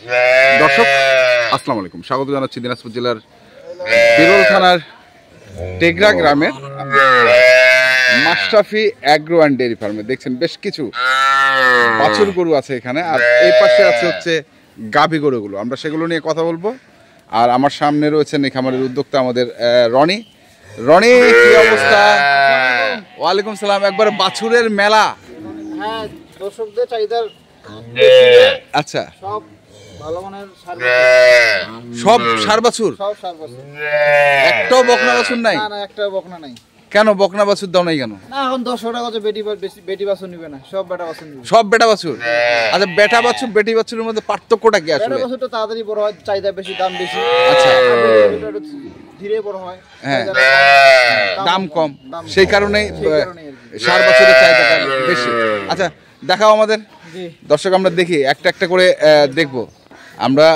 দর্শক আসসালামু আলাইকুম, স্বাগত জানাচ্ছি দিনাজপুর জেলার বিরল থানার টেগরা গ্রামের মাশরাফি অ্যাগ্রো অ্যান্ড ডেয়ারি ফার্মে। দেখছেন বেশ কিছু বাছুর গরু আছে এখানে, আর এই পাশে আছে হচ্ছে গাভী গরুগুলো। আমরা সেগুলো নিয়ে কথা বলবো। আর আমার সামনে রয়েছেন এই খামারের উদ্যোক্তা আমাদের রনি। রনি, কি অবস্থা? ওয়ালাইকুম সালাম। একবারে বাছুরের মেলা। হ্যাঁ, দর্শকদের চাহিদার আচ্ছা, সব ভালো মানের সব সার বাছুর? সব সার বাছুর। একটাও বকনা বাছুর নাই? না, একটা বকনা নাই। কেন বকনা বাছুর দাও নাই কেন? না, এখন 10 টাকা করে বেটি বাছুর নিবে না, সব বেটা বাছুর নিবে। সব বেটা বাছুর? আচ্ছা, বেটা বাছুর বেটি বাছুরের মধ্যে পার্থক্যটা কি আসলে? বেটা বাছুরটা তাড়াতাড়ি বড় হয়, চাহিদা বেশি, দাম বেশি। আচ্ছা, এটা একটু ধীরে বড় হয়, হ্যাঁ, চাহিদাটা দাম কম, দাম সেই কারণেই সেই কারণেই আর কি। সার বাছুরের চাহিদাটা বেশি। আচ্ছা, দেখাও আমাদের। জি, দর্শক আমরা দেখি, একটা একটা করে দেখবো আমরা।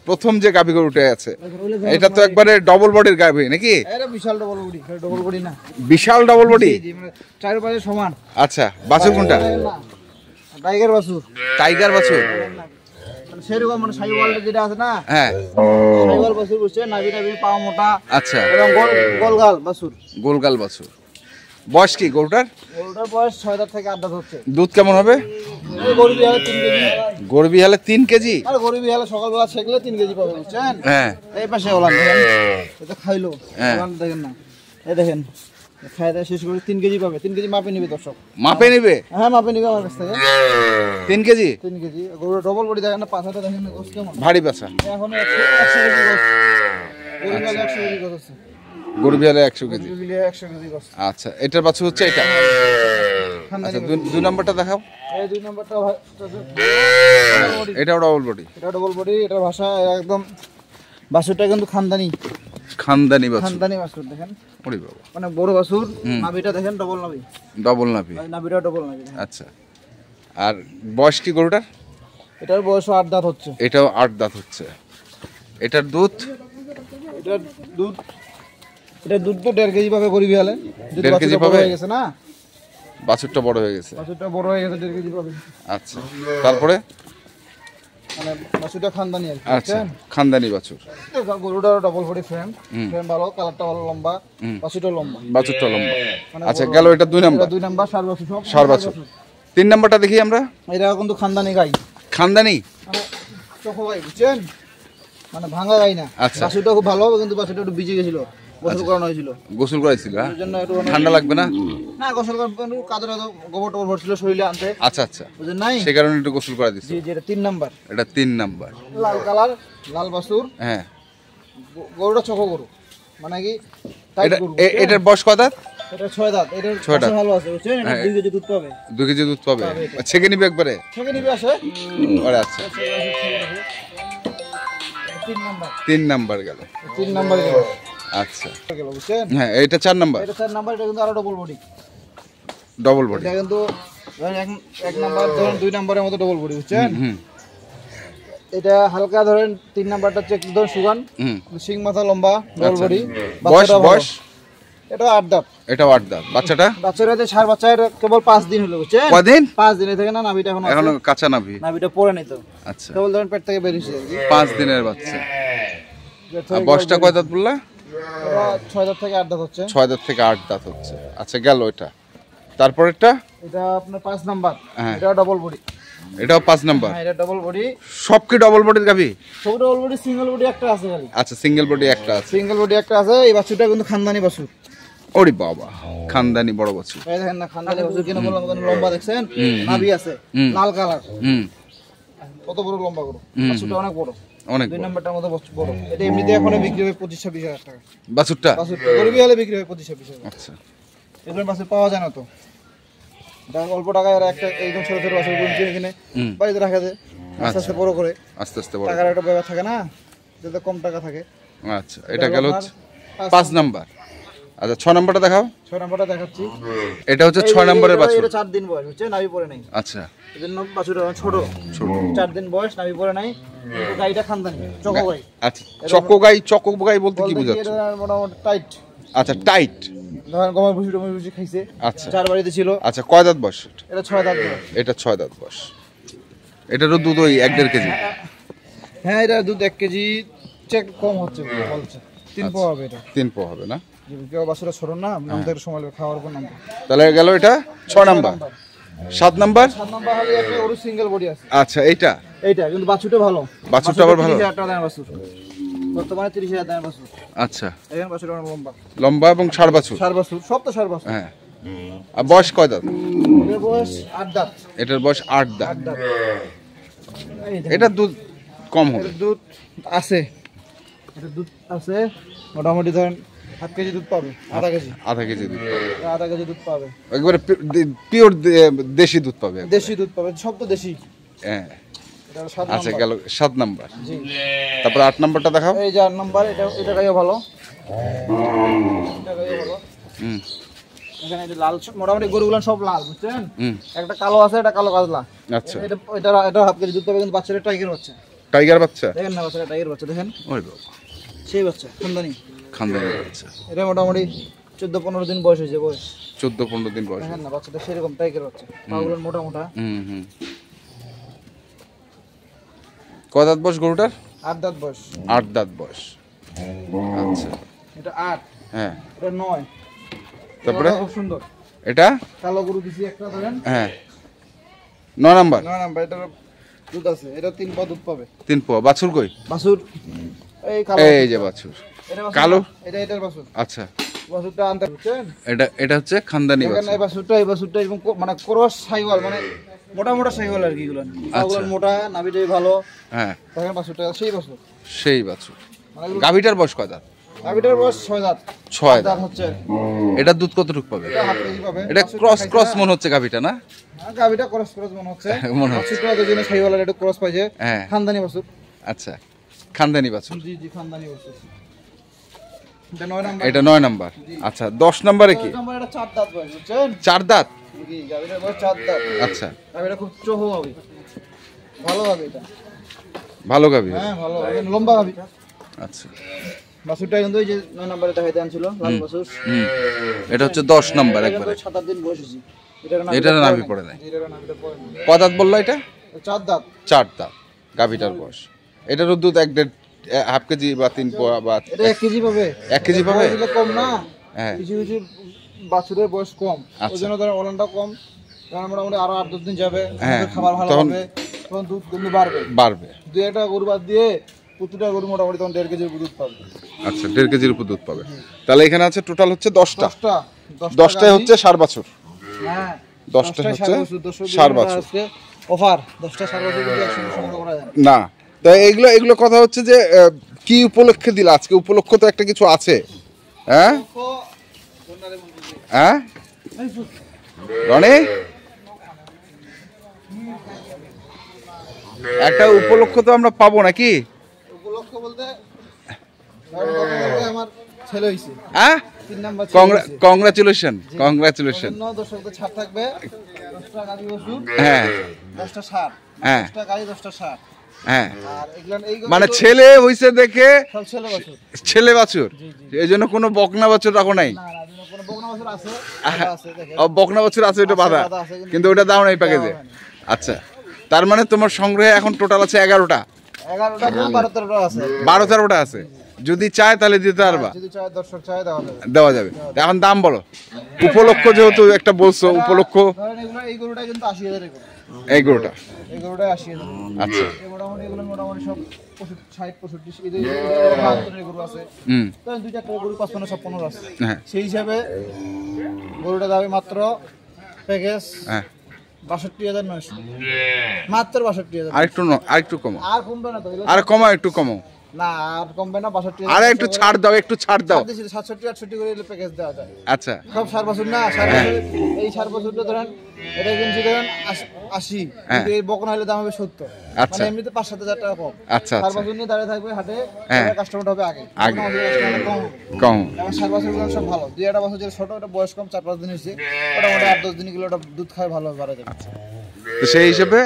প্রথম যে গাভী গরুটা আছে, এটা তো একবারে ডবল বডির গাভী নাকি? এটা বিশাল ডবল বডি। ডবল বডি না, বিশাল ডবল বডি। জি, মানে চারপাশে সমান। আচ্ছা, বাছুর কোনটা? টাইগার বাছুর। টাইগার বাছুর? মানে সেরকম, মানে সাইওয়াল যেটা আছে না, হ্যাঁ, সাইওয়াল বাছুর বুঝছে, নাভি পা মোটা। আচ্ছা, এবং গোলগাল বাছুর। গোলগাল বাছুর। বয়স কি গরুটার? গরুটার বয়স 6 দাঁত থেকে 8 দাঁত হচ্ছে। দুধ কেমন হবে? গরু বিহালে 3 কেজি। গরু বিহালে 3 কেজি? আর গরু বিহালে সকালবেলা ছেকলে 3 কেজি পাবে, বুঝছেন? হ্যাঁ, এই পাশে ওলান দেখেন, এটা খাইলো। হ্যাঁ। ওলান দেখেন না, এই দেখেন, খাই দায় শেষ করে 3 কেজি পাবে। 3 কেজি মাপে নিবে দর্শক। মাপে নিবে? হ্যাঁ, মাপে নিবে আমার কাছ থেকে 3 কেজি? 3 কেজি। গরু ডবল বডি দেখেন না, পাছাটা দেখেন না, গোস কেমন ভারী বাছা। এখন 100 কেজি গোস। গরু বিহালে 100 কেজি গোস আছে। গরু বিহালে 100 কেজি? গরু বিহালে 100 কেজি গোস। আচ্ছা, এটার বাছুর হচ্ছে এটা। আচ্ছা, দুই নম্বরটা দেখাও। এই 2 নম্বরটা এটাও ডবল বডি? এটা ডবল বডি। এটার ভাষা একদম, বাছুরটা কিন্তু খানদানি। খানদানি বাছুর? খানদানি বাছুর দেখেন, ওরে বাবা, মানে বড় বাছুর। নাভিটা দেখেন, ডবল নাভি। ডবল নাভি? নাভিটা ডবল নাভি। আচ্ছা, আর বয়স কি গরুটার? এটার বয়স 8 দাঁত হচ্ছে। এটাও 8 দাঁত হচ্ছে। এটার দুধ? এটার দুধ তো 1.5 কেজি পাবে গরু বিহালে। যদি 1.5 কেজি বাছুরটা বড় পাবে? হয়ে গেছে না, বাছুরটা বড় হয়ে গেছে? বাছুরটা বড় হয়ে গেছে 1.5 কেজি পাবে। আচ্ছা, তারপরে? মানে বাছুরটা খানদানি আর কি, আচ্ছা, বুঝছেন? খানদানি বাছুর। গরুটার ডবল বডি ফ্রেম ভালো, কালারটা ভালো, লম্বা, বাছুরটা লম্বা। বাছুরটা লম্বা। মানে আচ্ছা, বড়। গেল এটা 2 নাম্বার। এটা 2 নাম্বার সার বাছুর, সব সার বাছুর। 3 নাম্বারটা দেখি আমরা। এটা কিন্তু খানদানি গাই, খানদানি? মানে চোখো গাই, বুঝছেন? মানে ভাঙা গাই না। আচ্ছা। বাছুরটা খুব ভালো হবে, কিন্তু বাছুরটা একটু ভিজে গেছিল, গোসল করানো হয়েছিল। গোসল করাইছিল? হ্যাঁ, এর জন্য একটু ঠান্ডা লাগবে না? না, গোসল করানো কাদর গোবর টোবর ভরছিল শরীরে আনতে, আচ্ছা আচ্ছা, বুঝেন নাই? সেই কারণে একটু গোসল করা দিচ্ছে। জি জি, এটা 3 নাম্বার। এটা 3 নাম্বার। লাল কালার, লাল বাছুর। হ্যাঁ, গরুটা চোখো গরু, মানে কি টাইট এটা গরু। এটার বয়স কত দাঁত? এটা 6 দাঁত। এটার 6 দাঁত। বাছুর ভালো আছে, বুঝছেন? এটা হ্যাঁ। 2 কেজি দুধ পাবে। 2 কেজি দুধ পাবে? পাবে এটা। ছেকে নিবে একবারে? থেকে নিবে আসে। আরে আচ্ছা, 3 নাম্বার। 3 নাম্বার গেল। 3 নাম্বার গেল। আচ্ছা, গেল, বুঝছেন? হ্যাঁ, এটা 4 নাম্বার। এটা 4 নাম্বার। এটা কিন্তু আরো ডবল বডি। Double body? এটা কিন্তু ধরেন এক নাম্বার, ধরেন 2 নাম্বারের মতো ডবল বডি, বুঝছেন? হুম এটা হালকা, ধরেন 3 নাম্বারটা চেক, ধরেন সুগান, হুম। সিং মাথা লম্বা, ডবল আচ্ছা। বডি। বয়স? বয়স? এটা 8 দাঁত। এটাও 8 দাঁত। বাচ্চাটা? বাচ্চারা যে সার বাচ্চা, এটা কেবল 5 দিন হলো, বুঝছেন? কদিন? 5 দিনে থেকে না, নাভিটা এখন এখনো কাঁচা নাভি? নাভিটা পড়ে নাই তো, আচ্ছা, কেবল ধরেন পেট থেকে বেরিয়েছে আর কি। 5 দিনের বাচ্চা। পেট আর থেকে বয়সটা কয় দাঁত বললা? ওরা 6 দাঁত থেকে 8 দাঁত হচ্ছে। 6 দাঁত থেকে 8 দাঁত হচ্ছে। আচ্ছা, গেল এটা। তারপরেরটা? এটা আপনার 5 নাম্বার। হ্যাঁ। এটা ডবল বডি। এটাও 5 নাম্বার? হ্যাঁ, এটা ডবল বডি। সব কি ডবল বডির গাভী? সব ডবল বডি, সিঙ্গেল বডি একটা আছে খালি। আচ্ছা, সিঙ্গেল বডি একটা আছে। সিঙ্গেল বডি একটা আছে। এই বাছুরটা কিন্তু খানদানি বাছুর। ওরে বাবা, খানদানি বড় বাছুর। এই দেখেন না, খানদানি বাছুর কিনা বললাম, কত লম্বা দেখছেন? নাভি আছে, লাল কালার, হুম, কত বড় লম্বা গরু। বাছুরটা অনেক বড়, অনেক 2 বড়। নাম্বারটার মতো বড়। এটা এমনিতে এখন বিক্রি হবে 25-26 হাজার টাকা। বাছুরটা? বাছুরটা গরু হলে বিক্রি হয় 25-26 হাজার। আচ্ছা, এগুলো বাছুর পাওয়া যায় না তো। এটা অল্প টাকায় আর একটা একদম ছোট ছোট বাছুর কিনে কিনে বাড়িতে রাখা যায়, আস্তে আস্তে বড় করে। আস্তে আস্তে বড়। টাকার একটা ব্যাপার থাকে না, যাতে কম টাকা থাকে। আচ্ছা, এটা গেল 5 নাম্বার। আচ্ছা, 6 নাম্বারটা দেখাও। 6 নাম্বারটা দেখাচ্ছি। এটা হচ্ছে 6 নাম্বারের বাছুর। এটা 4 দিন বয়স, হচ্ছে নাভি পড়ে নাই। আচ্ছা, এজন্য বাছুরটা ছোট। 4 দিন বয়স, নাভি পড়ে নাই। কিন্তু গাইটা খানদানি, চকো গাই। আচ্ছা, চকো গাই বলতে কি বোঝাচ্ছ? এটা মোটামুটি টাইট। আচ্ছা, টাইট। ধরেন গমের ভুসি খাইছে। আচ্ছা, 4 বাড়িতে ছিল। আচ্ছা, কয় দাঁত বয়স? এটা 6 দাঁত বয়স। এটা 6 দাঁত বয়স। এটারও দুধ ওই 1-1.5 কেজি? হ্যাঁ এটা দুধ 1 কেজি চেক কম হচ্ছে বলছে 3 পোয়া হবে এটা 3 পোয়া হবে না? কেউ বাছুরা ছোট না আমাদের সময় লাগবে খাওয়ার পর নাম তাহলে গেল এটা 6 নাম্বার। 7 নাম্বার 7 নাম্বার হলে একটা ওর সিঙ্গেল বডি আছে। আচ্ছা এইটা কিন্তু বাছুরটা ভালো, বাছুরটা আবার ভালো। 30,000 টাকা দাম বাছুর, বর্তমানে 30,000 দাম বাছুর। আচ্ছা এখন বাছুরটা অনেক লম্বা লম্বা এবং ষাড় বাছুর, সব তো ষাড় বাছুর। হ্যাঁ। আর বয়স কয় দাঁত? এর বয়স 8 দাঁত। এটার বয়স 8 দাঁত। 8 দাঁত। এটা দুধ কম হবে? এর দুধ আছে, এটা দুধ আছে মোটামুটি ধরেন 7 কেজি দুধ পাবে, আধা কেজি দুধ পাবে একবারে পিওর দেশি দুধ পাবে, দেশি দুধ পাবে, সব তো দেশি। হ্যাঁ এটা 7 আচ্ছা নাম্বার। গেল 7 নাম্বার। জি তারপর 8 নাম্বারটা দেখাও। এই যে 8 নাম্বার, এটা গাইও ভালো, এটা গাইও ভালো। হুম এখানে যে লাল মোটামুটি গরুগুলো সব লাল, বুঝছেন? হুম একটা কালো আছে, এটা কালো কাজলা। আচ্ছা এটা হাফ কেজি দুধ পাবে, কিন্তু বাচ্চাটা টাইগার বাচ্চা। টাইগার বাচ্চা? দেখেন না বাচ্চাটা টাইগার বাচ্চা, দেখেন ওই বাবা সেই বাচ্চা খানদানি বাচ্চা। এটা মোটামুটি 14-15 দিন বয়স হয়েছে, বয়স 14-15 দিন বয়স। দেখেন না বাচ্চাটা সেরকম টাইগার বাচ্চা, পাগুলো মোটা মোটা। হুম কয় দাঁত বয়স গরুটার? 8 দাঁত বয়স। 8 দাঁত বয়স। আচ্ছা এটা 8, হ্যাঁ। এটা 9। তারপরে খুব সুন্দর এটা কালো গরু দিছি একটা, ধরেন হ্যাঁ 9 নাম্বার। 9 নাম্বার, এটার দুধ আছে, এটা 3 পোয়া দুধ পাবে। 3 পোয়া। বাছুর কই? বাছুর এই কালো, এই যে বাছুর এটা বাছুর কালো। এটার বাছুর। আচ্ছা বাছুরটা আনতে বুঝছেন? এটা হচ্ছে খানদানি দেখেন বাছুর। এই বাছুরটা এরকম মানে ক্রস সাইওয়াল, মানে মোটা মোটা সাইওয়াল আর কি, এগুলো পাগুলো মোটা, নাভিটাই ভালো। হ্যাঁ দেখেন বাছুরটা সেই বাছুর, সেই বাছুর। মানে এগুলো গাভীটার বয়স কয় দাঁত? নাভিটার বয়স 6 দাঁত। 6 দাঁত দাঁত হচ্ছে, এটা দুধ কতটুকু পাবে? এটা হাফ কেজি পাবে। এটা ক্রস মনে হচ্ছে গাভীটা না? গাভিটা ক্রস মনে হচ্ছে, মনে হচ্ছে। বাছুরটা দুজনে সাইওয়াল, এটা ক্রস পাইছে। হ্যাঁ খানদানি বাছুর। আচ্ছা খানদানি বাছুর। জি খানদানি বাছুর। এটা 9 নাম্বার। এটা 9 নাম্বার। আচ্ছা 10 নাম্বারে কি? 10 নাম্বার এটা 4 দাঁত বয়স, বুঝছেন? 4 দাঁত। জি গাভিটার বয়স 4 দাঁত। আচ্ছা গাভিটা খুব চোহো হবে, ভালো হবে এটা। ভালো গাভী। হ্যাঁ ভালো, এটা লম্বা গাভি। আচ্ছা বাছুরটা কিন্তু ওই যে 9 নাম্বারে দেখাইতে আনছিল, লাল বাছুর। এটা হচ্ছে 10 নাম্বার একবারে। 7-8 দিন বয়স হয়েছে। এটার নাভি পড়ে নাই। এটার নাভিটা পড়ে নাই। কয় দাঁত বললা এটা? 4 দাঁত। 4 দাঁত গাভীটার বয়স। এটারও দুধ 1.5 হাফ কেজি বা 3 পোয়া বা এটা 1 কেজি পাবে। 1 কেজি পাবে? বয়স দিলে কম না, হ্যাঁ কিছু কিছু বাছুরের বয়স কম, আচ্ছা। ওই জন্য ধরেন ওলানটা কম, কারণ মোটামুটি আরো 8-10 দিন যাবে, হ্যাঁ, খাবার ভালো তখন- হবে, তখন দুধ কিন্তু বাড়বে। 2-1টা গরু বাদ দিয়ে প্রতিটা গরু মোটামুটি তখন 1.5 কেজির দুধ পাবে। আচ্ছা 1.5 কেজির উপর দুধ পাবে। তাহলে এখানে আছে টোটাল হচ্ছে 10টা। 10টাই গাভী। হচ্ছে ষাড় বাছুর। হ্যাঁ 10টা হচ্ছে ষাড় বাছুর। অফার 10টা ষাড় বাছুর কিন্তু একসঙ্গে সংগ্রহ করা যায় না তো এগুলো কথা হচ্ছে যে কি উপলক্ষে দিলা আজকে? উপলক্ষ তো একটা কিছু আছে, হ্যাঁ হ্যাঁ রনি, একটা উপলক্ষ তো আমরা পাবো নাকি? উপলক্ষ বলতে আমার ছেলে হইছে, হ্যাঁ 3 নাম্বার কংগ্রাচুলেশন। দর্শকদের ছাড় থাকবে, 10টা গাড়ি বাছুর, হ্যাঁ 10টা ষাড়, হ্যাঁ 10টা গাড়ি 10টা ষাড়। হ্যাঁ আর এগুলো এই মানে ছেলে হইছে দেখে সব ছেলে বাছুর। ছেলে বাছুর, এই জন্য কোনো বকনা বাছুর রাখো নাই? না কোনো বকনা বাছুর আছে, আছে দেখেন। বকনা বাছুর আছে, ওটা বাধা, বাঁধা আছে, কিন্তু ওটা দাও নাই প্যাকেজে। আচ্ছা তার মানে তোমার সংগ্রহে এখন টোটাল আছে 11টা। 11টা 12-13টা আছে। 12-13টা আছে। যদি চায় তাহলে দিতে পারবা, যদি চায় দর্শক চায় দেওয়া দেওয়া যাবে। এখন দাম বলো, উপলক্ষ যেহেতু একটা বলছো, উপলক্ষ। ধরেন এই গরুটা কিন্তু 80,000 এর গরু। এই গরুটা এই গরুটা 80,000। আচ্ছা এই মোটামুটি সব 60-65 এই যে 72 গরু আছে। হুম ধরেন 2-4টা গরু 55-56 আছে। হ্যাঁ সেই হিসাবে গরুটা দাবি মাত্র প্যাকেজ হ্যাঁ 62,900, মাত্র 62,000। আরেকটু কমো, আর কমবে না তো, আর কমাও, একটু কমো, না আর কমবে না, 62,000। আর একটু ছাড় দাও, একটু ছাড় দাও। 67-68 করে প্যাকেজ দেওয়া যায়। আচ্ছা সব 4 বছর না, 4 বছর, এই 4 বছরটা ধরেন এটা কিনছি ধরেন 80, কিন্তু এই বকনা হলে দাম হবে 70। আচ্ছা। মানে এমনিতে 5-7 হাজার টাকা কম। আচ্ছা 4 বছর নিয়ে দাঁড়িয়ে থাকবে হাটে, হ্যাঁ। কাস্টমার হবে আগে আগে। কাস্টমার কম। কম। এবং 4 বছর গুলো সব ভালো, 2-1টা বছর যেটা ছোট, ওটা বয়স কম, 4-5 দিন হয়েছে, মোটামুটি 8-10 দিন গুলো ওটা দুধ খায় ভালো বাড়া যাবে। তো সেই হিসেবে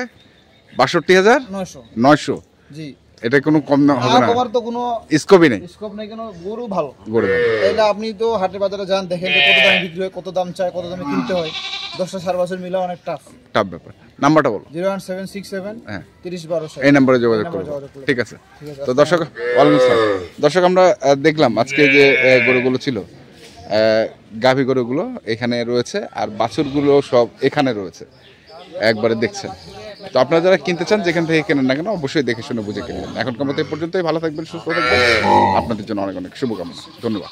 62,900 900। জি এটা কোনো কম হবে আর না, কমার তো কোনো স্কোপই নেই। স্কোপ নেই, কেন গরু ভালো। গরু ভালো। তাইলে আপনি তো হাটে বাজারে যান, দেখেন যে কত দামে বিক্রি হয়, কত দাম চায়, কত দামে কিনতে হয়, 10টা 4 বছর মিলা অনেক টাফ টাফ ব্যাপার। নাম্বারটা বলো। 01767 হ্যাঁ 30 12 এই নাম্বারে যোগাযোগ করবো। ঠিক আছে। তো দর্শক, ওয়ালাইকুম আসসালাম। দর্শক, আমরা দেখলাম আজকে যে গরুগুলো ছিল, গাভী গরুগুলো এখানে রয়েছে, আর বাছুরগুলো সব এখানে রয়েছে, একবারে দেখছেন। তো আপনারা যারা কিনতে চান যেখান থেকে কেনেন না কেন, অবশ্যই দেখে শুনে বুঝে কিনবেন। এখনকার মতো এই পর্যন্তই। ভালো থাকবেন, সুস্থ থাকবেন। আপনাদের জন্য অনেক অনেক শুভকামনা। ধন্যবাদ।